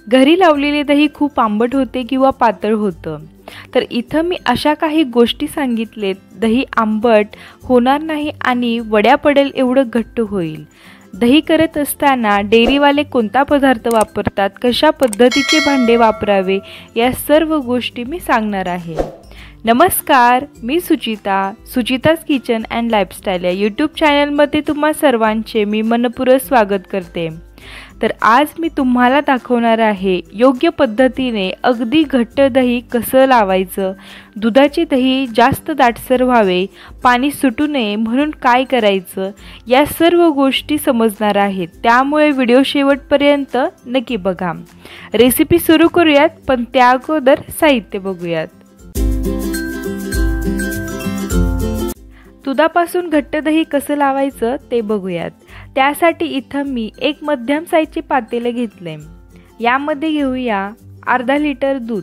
घरी लावलेले दही खूप आंबट होते किंवा पातळ होतं, तर इथं मी अशा काही गोष्टी सांगितलेत दही आंबट होणार नाही आणि वड्या पडेल एवढं घट्ट होईल। दही करत असताना डेअरीवाले कोणता पदार्थ वापरतात, कशा पद्धतीचे भांडे वापरावे, या सर्व गोष्टी मी सांगणार आहे। नमस्कार, मी सुचिताज किचन अँड लाईफस्टाईल या यूट्यूब चॅनलमध्ये तुम्हा सर्वांचे मी मनपूर्वक स्वागत करते। तर आज मी तुम्हाला दाखवणार आहे योग्य पद्धतीने अगदी घट्ट दही कसं लावायचं, दुधाचे दही जास्त दाटसर व्हावे, पाणी सुटू नये म्हणून काय करायचं, या सर्व गोष्टी समजणार आहेत। त्यामुळे व्हिडिओ शेवटपर्यंत नक्की बघा। रेसिपी सुरू करूयात, पण त्या अगोदर साहित्य बघूयात। दुधापासून घट्ट दही कसं लावायचं ते बघूयात। त्यासाठी इथं मी एक मध्यम साईजचे पातेले घेतले। यामध्ये घेऊया अर्धा लिटर दूध।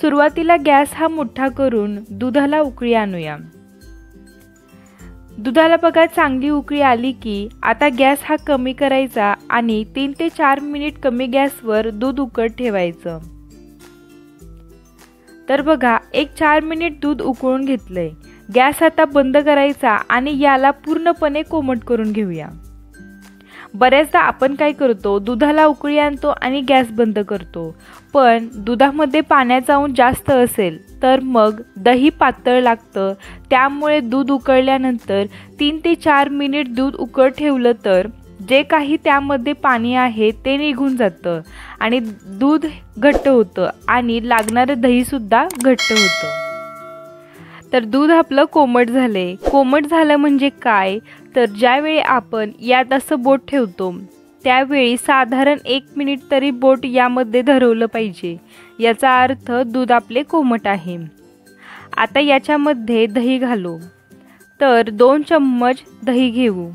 सुरुवातीला गॅस हा मोठा करून दुधाला उकळी आणूया। दुधाला बघा चांगली उकळी आली की आता गॅस हा कमी करायचा आणि 3 ते 4 मिनिट कमी गॅसवर दूध उकळत ठेवायचं। तर बघा 1-4 मिनिट दूध उकळून घेतलंय। गॅस आता बंद करायचा आणि याला पूर्णपणे कोमट करून घेऊया। बऱ्याचदा आपण काय करतो, दुधाला उकळी आणतो आणि गॅस बंद करतो, पण दुधामध्ये पाण्याचा अंश जास्त असेल तर मग दही पातळ लागतं। त्यामुळे दूध उकळल्यानंतर 3 ते 4 मिनिट दूध उकळत ठेवलं तर जे काही त्यामध्ये पाणी आहे ते निघून जातं आणि दूध घट्ट होतं आणि लागणारं दही सुद्धा घट्ट होतं। तर दूध आपलं कोमट झाले। कोमट झालं म्हणजे काय, तर ज्यावेळी आपण यात असं बोट ठेवतो त्यावेळी साधारण 1 मिनिट तरी बोट यामध्ये धरवलं पाहिजे, याचा अर्थ दूध आपले कोमट आहे। आता याच्यामध्ये दही घालू। तर 2 चम्मच दही घेऊ।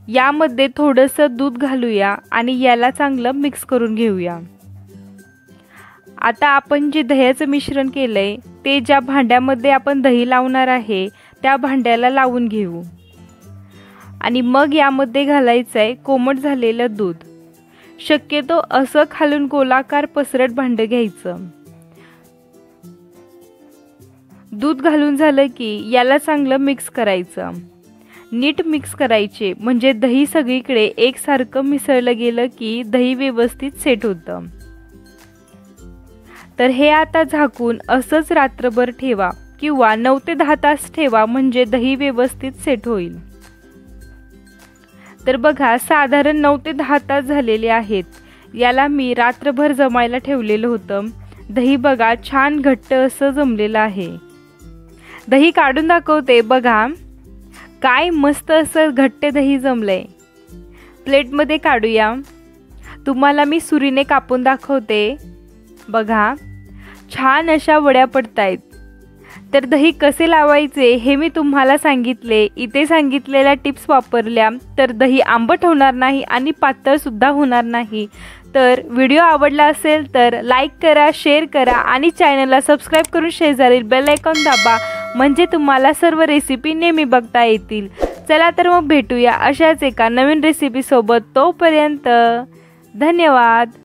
यामध्ये थोडंसं दूध घालूया आणि याला चांगलं मिक्स करून घेऊया। आता आपण जे दह्याचं मिश्रण केलंय ते ज्या भांड्यामध्ये आपण दही लावणार आहे त्या भांड्याला लावून घेऊ आणि मग यामध्ये घालायचं आहे कोमट झालेलं दूध। शक्यतो असं खालून गोलाकार पसरट भांडं घ्यायचं। दूध घालून झालं की याला चांगलं मिक्स करायचं। नीट मिक्स करायचे म्हणजे दही सगळीकडे एकसारखं मिसळलं गेलं की दही व्यवस्थित सेट होतं। तर हे आता झाकून असंच रात्रभर ठेवा किंवा 9 ते 10 तास ठेवा, म्हणजे दही व्यवस्थित सेट होईल। तर बघा साधारण 9 ते 10 तास झालेले आहेत। याला मी रात्रभर जमायला ठेवलेलं होतं। दही बघा छान घट्ट असं जमलेलं आहे। दही काढून दाखवते, बघा काय मस्त असं घट्ट दही जमलंय। प्लेटमध्ये काढूया। तुम्हाला मी सुरीने कापून दाखवते, बघा छान अशा वड्या पडतायत। तर दही कसे लावायचे हे मी तुम्हाला सांगितले। इथे सांगितलेल्या टिप्स वापरल्या तर दही आंबट होणार नाही आणि पातळ सुद्धा होणार नाही। तर व्हिडिओ आवडला असेल तर लाईक करा, शेअर करा आणि चॅनलला सबस्क्राईब करून शेजारील बेल आयकॉन दाबा, म्हणजे तुम्हाला सर्व रेसिपी नेहमी बघता येतील। चला तर मग भेटूया अशाच एका नवीन रेसिपी सोबत। तोपर्यंत धन्यवाद।